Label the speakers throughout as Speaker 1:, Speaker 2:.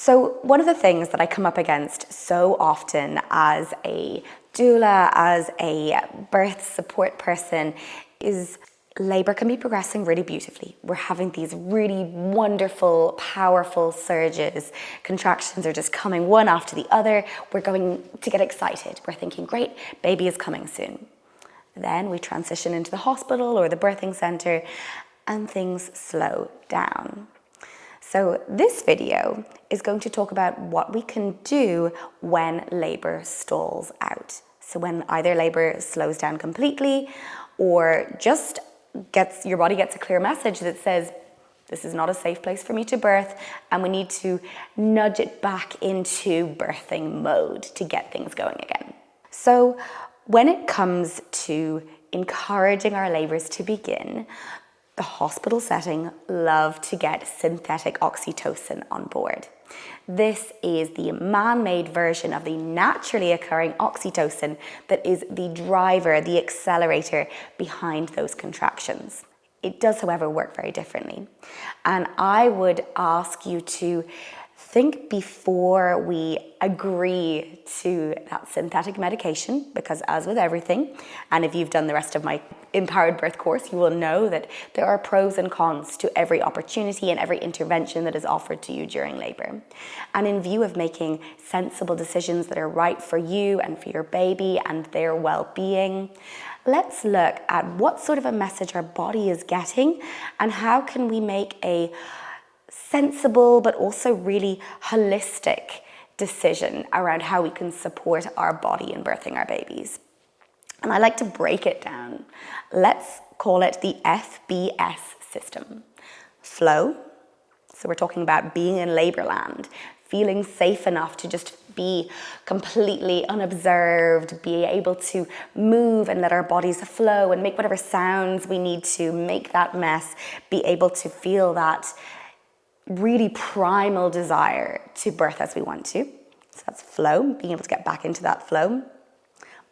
Speaker 1: So one of the things that I come up against so often as a doula, as a birth support person, is labor can be progressing really beautifully. We're having these really wonderful, powerful surges. Contractions are just coming one after the other. We're going to get excited. We're thinking, great, baby is coming soon. Then we transition into the hospital or the birthing center and things slow down. So this video is going to talk about what we can do when labor stalls out. So when either labor slows down completely or just your body gets a clear message that says, this is not a safe place for me to birth, and we need to nudge it back into birthing mode to get things going again. So when it comes to encouraging our labors to begin, the hospital setting love to get synthetic oxytocin on board. This is the man-made version of the naturally occurring oxytocin that is the driver, the accelerator behind those contractions. It does, however, work very differently. And I would ask you to think before we agree to that synthetic medication, because as with everything, and if you've done the rest of my Empowered Birth course, you will know that there are pros and cons to every opportunity and every intervention that is offered to you during labor. And in view of making sensible decisions that are right for you and for your baby and their well-being, let's look at what sort of a message our body is getting and how can we make a sensible but also really holistic decision around how we can support our body in birthing our babies. And I like to break it down. Let's call it the FBS system. Flow, so we're talking about being in labor land, feeling safe enough to just be completely unobserved, be able to move and let our bodies flow and make whatever sounds we need to make that mess, be able to feel that really primal desire to birth as we want to. So that's flow, being able to get back into that flow.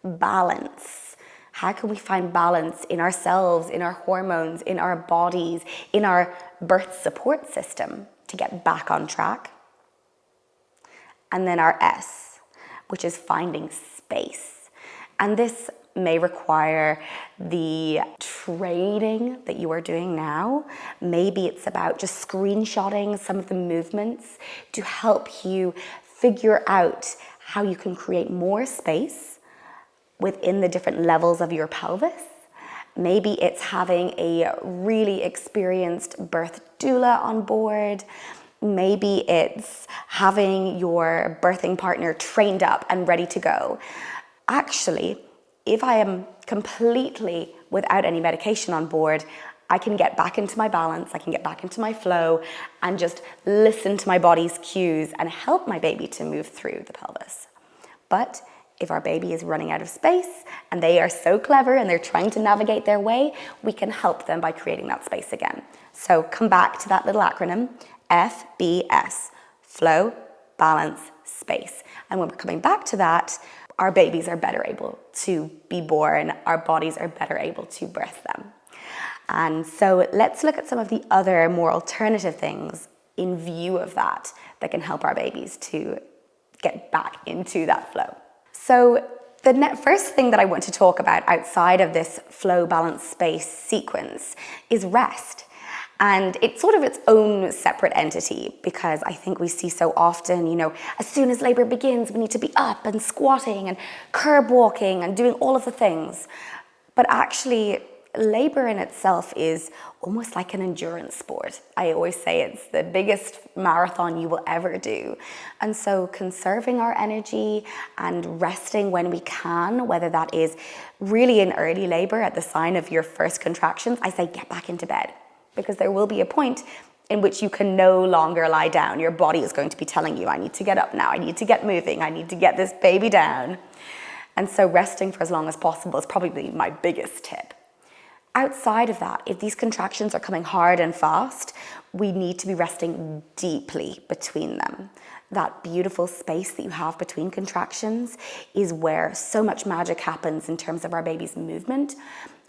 Speaker 1: Balance. How can we find balance in ourselves, in our hormones, in our bodies, in our birth support system to get back on track? And then our S, which is finding space. And this may require the training that you are doing now. Maybe it's about just screenshotting some of the movements to help you figure out how you can create more space within the different levels of your pelvis. Maybe it's having a really experienced birth doula on board. Maybe it's having your birthing partner trained up and ready to go. Actually, if I am completely without any medication on board, I can get back into my balance, I can get back into my flow and just listen to my body's cues and help my baby to move through the pelvis. But if our baby is running out of space and they are so clever and they're trying to navigate their way, we can help them by creating that space again. So come back to that little acronym, FBS, flow, balance, space. And when we're coming back to that, our babies are better able to be born, our bodies are better able to birth them. And so let's look at some of the other more alternative things in view of that can help our babies to get back into that flow. So the first thing that I want to talk about outside of this flow, balance, space sequence is rest. And it's sort of its own separate entity because I think we see so often, as soon as labor begins, we need to be up and squatting and curb walking and doing all of the things. But actually, labor in itself is almost like an endurance sport. I always say it's the biggest marathon you will ever do. And so conserving our energy and resting when we can, whether that is really in early labor at the sign of your first contractions, I say get back into bed. Because there will be a point in which you can no longer lie down. Your body is going to be telling you, I need to get up now, I need to get moving, I need to get this baby down. And so resting for as long as possible is probably my biggest tip. Outside of that, if these contractions are coming hard and fast, we need to be resting deeply between them. That beautiful space that you have between contractions is where so much magic happens in terms of our baby's movement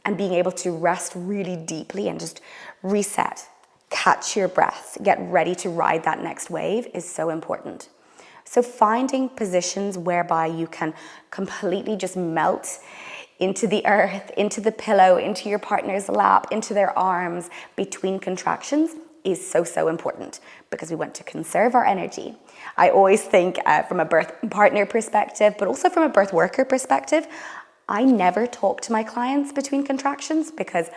Speaker 1: and being able to rest really deeply and just reset catch your breath, get ready to ride that next wave is so important. So finding positions whereby you can completely just melt into the earth, into the pillow, into your partner's lap, into their arms between contractions is so, so important, because we want to conserve our energy. I always think from a birth partner perspective, but also from a birth worker perspective, I never talk to my clients between contractions because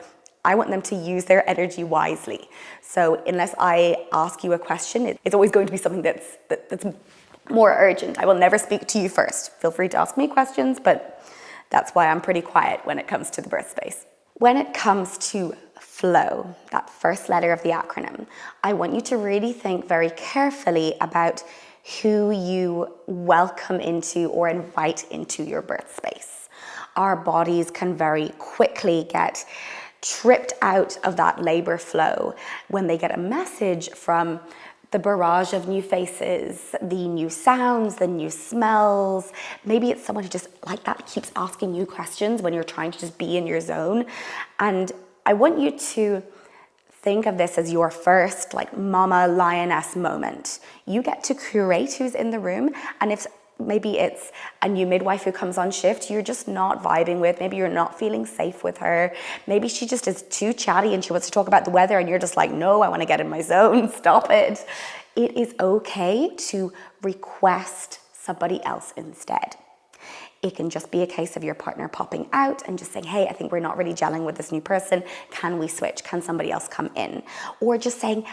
Speaker 1: I want them to use their energy wisely. So unless I ask you a question, it's always going to be something that's more urgent. I will never speak to you first. Feel free to ask me questions, but that's why I'm pretty quiet when it comes to the birth space. When it comes to flow, that first letter of the acronym, I want you to really think very carefully about who you welcome into or invite into your birth space. Our bodies can very quickly get tripped out of that labor flow when they get a message from the barrage of new faces, the new sounds, the new smells. Maybe it's someone who just like that keeps asking you questions when you're trying to just be in your zone. And I want you to think of this as your first like mama lioness moment. You get to curate who's in the room, and if maybe it's a new midwife who comes on shift you're just not vibing with, maybe you're not feeling safe with her, maybe she just is too chatty and she wants to talk about the weather and you're just like, no, I want to get in my zone, stop it. It is okay to request somebody else instead. It can just be a case of your partner popping out and just saying, hey, I think we're not really gelling with this new person. Can we switch? Can somebody else come in? Or just saying,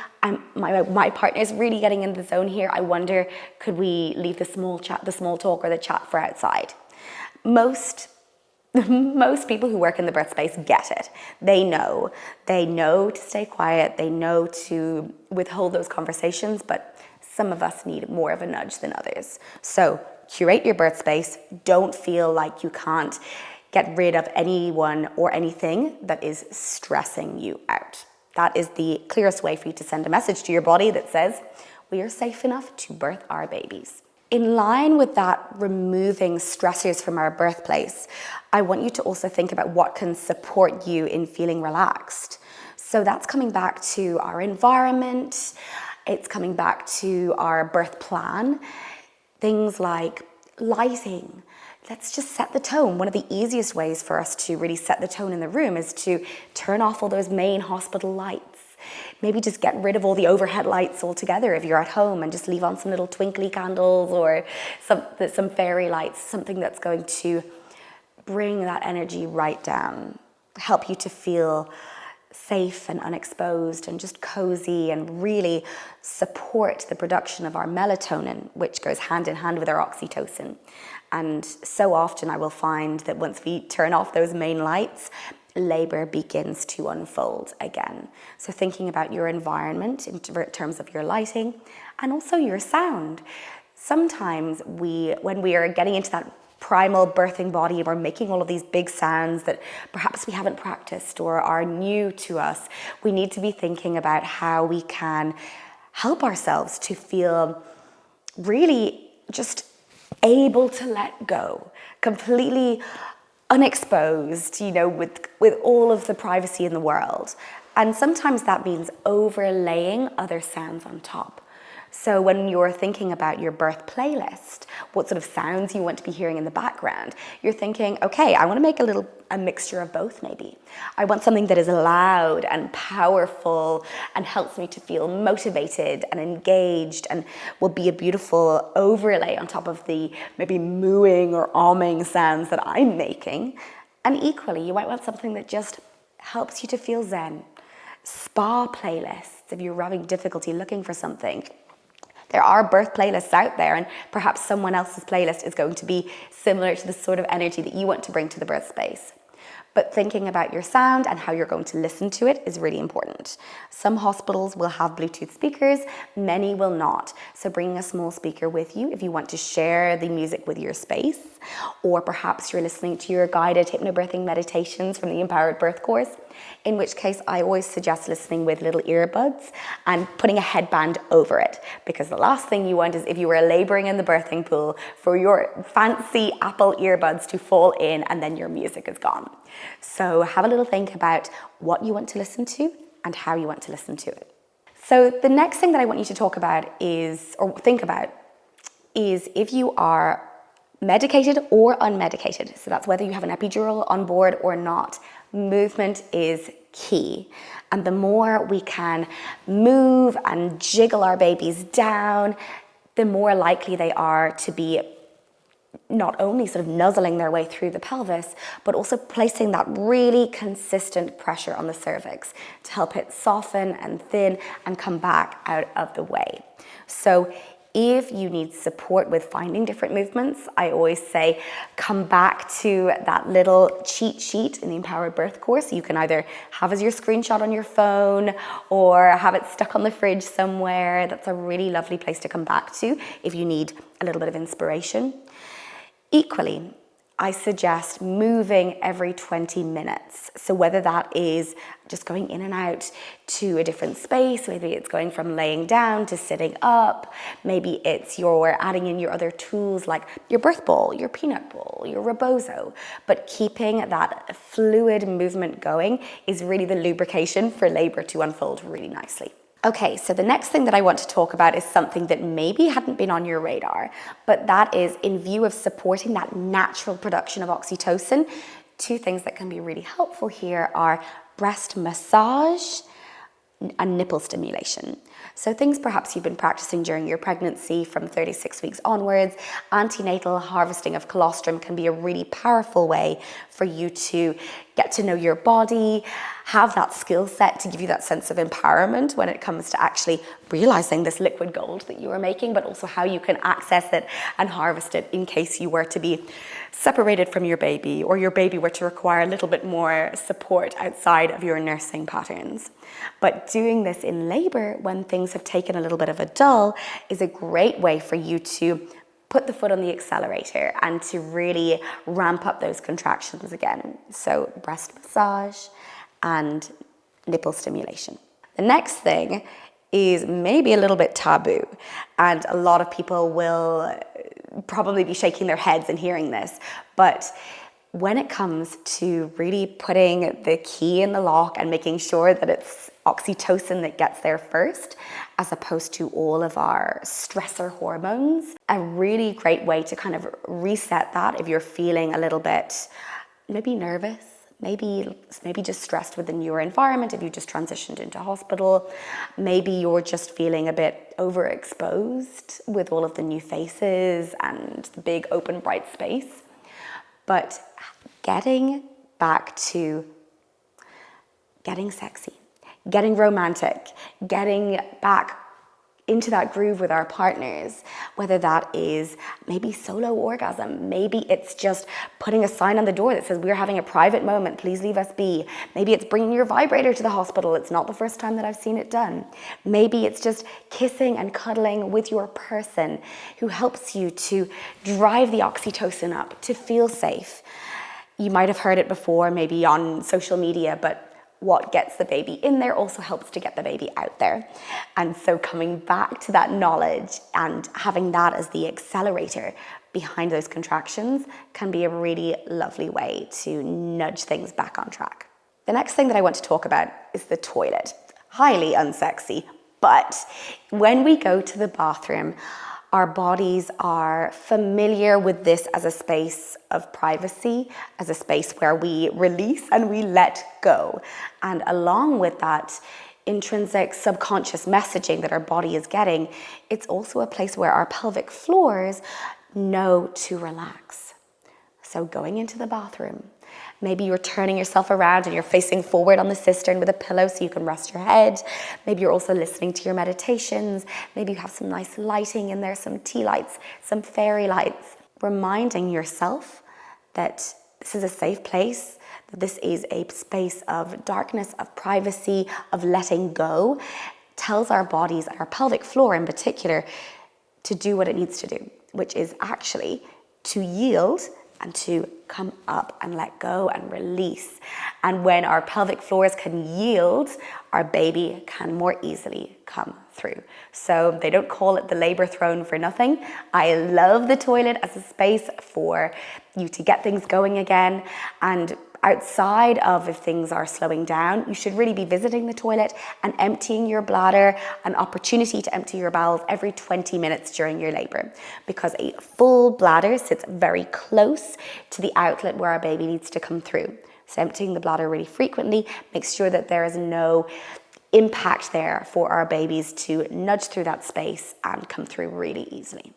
Speaker 1: my partner's really getting in the zone here. I wonder, could we leave the small talk or the chat for outside? Most people who work in the birth space get it. They know to stay quiet. They know to withhold those conversations, but some of us need more of a nudge than others. So curate your birth space. Don't feel like you can't get rid of anyone or anything that is stressing you out. That is the clearest way for you to send a message to your body that says, we are safe enough to birth our babies. In line with that, removing stressors from our birthplace, I want you to also think about what can support you in feeling relaxed. So that's coming back to our environment. It's coming back to our birth plan. Things like lighting. Let's just set the tone. One of the easiest ways for us to really set the tone in the room is to turn off all those main hospital lights. Maybe just get rid of all the overhead lights altogether if you're at home and just leave on some little twinkly candles or some fairy lights, something that's going to bring that energy right down, help you to feel safe and unexposed and just cozy, and really support the production of our melatonin, which goes hand in hand with our oxytocin. And so often I will find that once we turn off those main lights, labor begins to unfold again. So thinking about your environment in terms of your lighting and also your sound. Sometimes when we are getting into that primal birthing body and we're making all of these big sounds that perhaps we haven't practiced or are new to us, we need to be thinking about how we can help ourselves to feel really just able to let go, completely unexposed, with all of the privacy in the world. And sometimes that means overlaying other sounds on top. So when you're thinking about your birth playlist, what sort of sounds you want to be hearing in the background, you're thinking, okay, I want to make a mixture of both maybe. I want something that is loud and powerful and helps me to feel motivated and engaged and will be a beautiful overlay on top of the maybe mooing or ahming sounds that I'm making. And equally, you might want something that just helps you to feel zen. Spa playlists, if you're having difficulty looking for something. There are birth playlists out there, and perhaps someone else's playlist is going to be similar to the sort of energy that you want to bring to the birth space. But thinking about your sound and how you're going to listen to it is really important. Some hospitals will have Bluetooth speakers, many will not. So bringing a small speaker with you if you want to share the music with your space, or perhaps you're listening to your guided hypnobirthing meditations from the Empowered Birth course, in which case I always suggest listening with little earbuds and putting a headband over it, because the last thing you want is, if you were laboring in the birthing pool, for your fancy Apple earbuds to fall in and then your music is gone. So have a little think about what you want to listen to and how you want to listen to it. So the next thing that I want you to talk about is, or think about, is if you are medicated or unmedicated. So that's whether you have an epidural on board or not. Movement is key. And the more we can move and jiggle our babies down, the more likely they are to be not only sort of nuzzling their way through the pelvis, but also placing that really consistent pressure on the cervix to help it soften and thin and come back out of the way. So if you need support with finding different movements, I always say come back to that little cheat sheet in the Empowered Birth course. You can either have as your screenshot on your phone or have it stuck on the fridge somewhere. That's a really lovely place to come back to if you need a little bit of inspiration. Equally, I suggest moving every 20 minutes. So whether that is just going in and out to a different space, maybe it's going from laying down to sitting up, maybe it's you're adding in your other tools like your birth ball, your peanut ball, your rebozo, but keeping that fluid movement going is really the lubrication for labor to unfold really nicely. Okay, so the next thing that I want to talk about is something that maybe hadn't been on your radar, but that is in view of supporting that natural production of oxytocin. Two things that can be really helpful here are breast massage and nipple stimulation. So things perhaps you've been practicing during your pregnancy from 36 weeks onwards. Antenatal harvesting of colostrum can be a really powerful way for you to get to know your body, have that skill set to give you that sense of empowerment when it comes to actually realizing this liquid gold that you are making, but also how you can access it and harvest it in case you were to be separated from your baby or your baby were to require a little bit more support outside of your nursing patterns. But doing this in labor when things have taken a little bit of a dull is a great way for you to put the foot on the accelerator and to really ramp up those contractions again. So breast massage and nipple stimulation. The next thing is maybe a little bit taboo, and a lot of people will probably be shaking their heads and hearing this, but when it comes to really putting the key in the lock and making sure that it's oxytocin that gets there first, as opposed to all of our stressor hormones, a really great way to kind of reset that if you're feeling a little bit maybe nervous, maybe just stressed with the newer environment, if you just transitioned into hospital, maybe you're just feeling a bit overexposed with all of the new faces and the big open bright space. But getting back to getting sexy, getting romantic, getting back into that groove with our partners, whether that is maybe solo orgasm, maybe it's just putting a sign on the door that says we're having a private moment, please leave us be. Maybe it's bringing your vibrator to the hospital. It's not the first time that I've seen it done. Maybe it's just kissing and cuddling with your person who helps you to drive the oxytocin up, to feel safe. You might have heard it before, maybe on social media, but what gets the baby in there also helps to get the baby out there. And so coming back to that knowledge and having that as the accelerator behind those contractions can be a really lovely way to nudge things back on track. The next thing that I want to talk about is the toilet. Highly unsexy, but when we go to the bathroom, our bodies are familiar with this as a space of privacy, as a space where we release and we let go. And along with that intrinsic subconscious messaging that our body is getting, it's also a place where our pelvic floors know to relax. So going into the bathroom, maybe you're turning yourself around and you're facing forward on the cistern with a pillow so you can rest your head. Maybe you're also listening to your meditations. Maybe you have some nice lighting in there, some tea lights, some fairy lights. Reminding yourself that this is a safe place, that this is a space of darkness, of privacy, of letting go, tells our bodies, our pelvic floor in particular, to do what it needs to do, which is actually to yield and to come up and let go and release. And when our pelvic floors can yield, our baby can more easily come through. So they don't call it the labor throne for nothing. I love the toilet as a space for you to get things going again. And outside of if things are slowing down, you should really be visiting the toilet and emptying your bladder, an opportunity to empty your bowels every 20 minutes during your labor, because a full bladder sits very close to the outlet where our baby needs to come through. So emptying the bladder really frequently makes sure that there is no impact there for our babies to nudge through that space and come through really easily.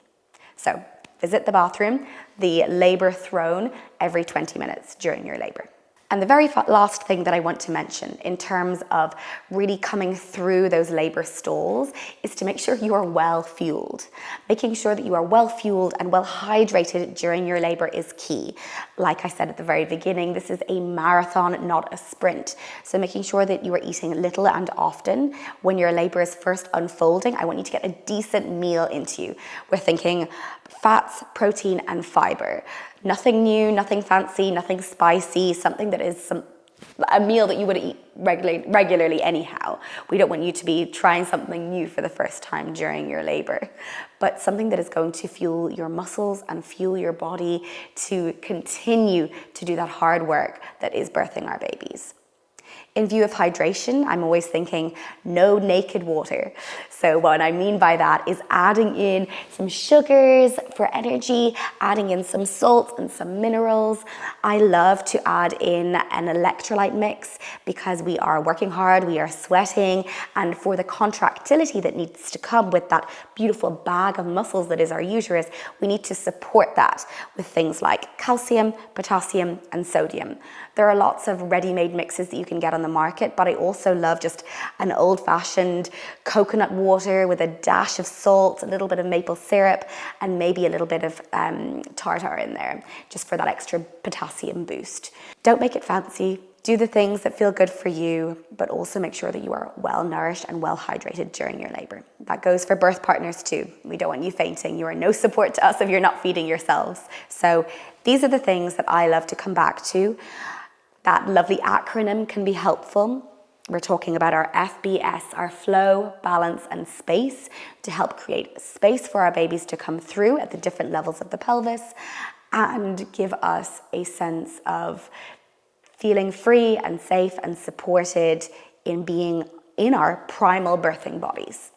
Speaker 1: So visit the bathroom, the labor throne, every 20 minutes during your labor. And the very last thing that I want to mention in terms of really coming through those labor stalls is to make sure you are well fueled. Making sure that you are well fueled and well hydrated during your labor is key. Like I said at the very beginning, this is a marathon, not a sprint. So making sure that you are eating little and often. When your labor is first unfolding, I want you to get a decent meal into you. We're thinking fats, protein, and fiber. Nothing new, nothing fancy, nothing spicy, something that is a meal that you would eat regularly anyhow. We don't want you to be trying something new for the first time during your labor, but something that is going to fuel your muscles and fuel your body to continue to do that hard work that is birthing our babies. In view of hydration, I'm always thinking no naked water. So what I mean by that is adding in some sugars for energy, adding in some salts and some minerals. I love to add in an electrolyte mix because we are working hard, we are sweating, and for the contractility that needs to come with that beautiful bag of muscles that is our uterus, we need to support that with things like calcium, potassium, and sodium. There are lots of ready-made mixes that you can get on the market, but I also love just an old-fashioned coconut water with a dash of salt, a little bit of maple syrup, and maybe a little bit of tartar in there, just for that extra potassium boost. Don't make it fancy. Do the things that feel good for you, but also make sure that you are well nourished and well hydrated during your labor. That goes for birth partners too. We don't want you fainting. You are no support to us if you're not feeding yourselves. So these are the things that I love to come back to. That lovely acronym can be helpful. We're talking about our FBS, our flow, balance, and space, to help create space for our babies to come through at the different levels of the pelvis and give us a sense of feeling free and safe and supported in being in our primal birthing bodies.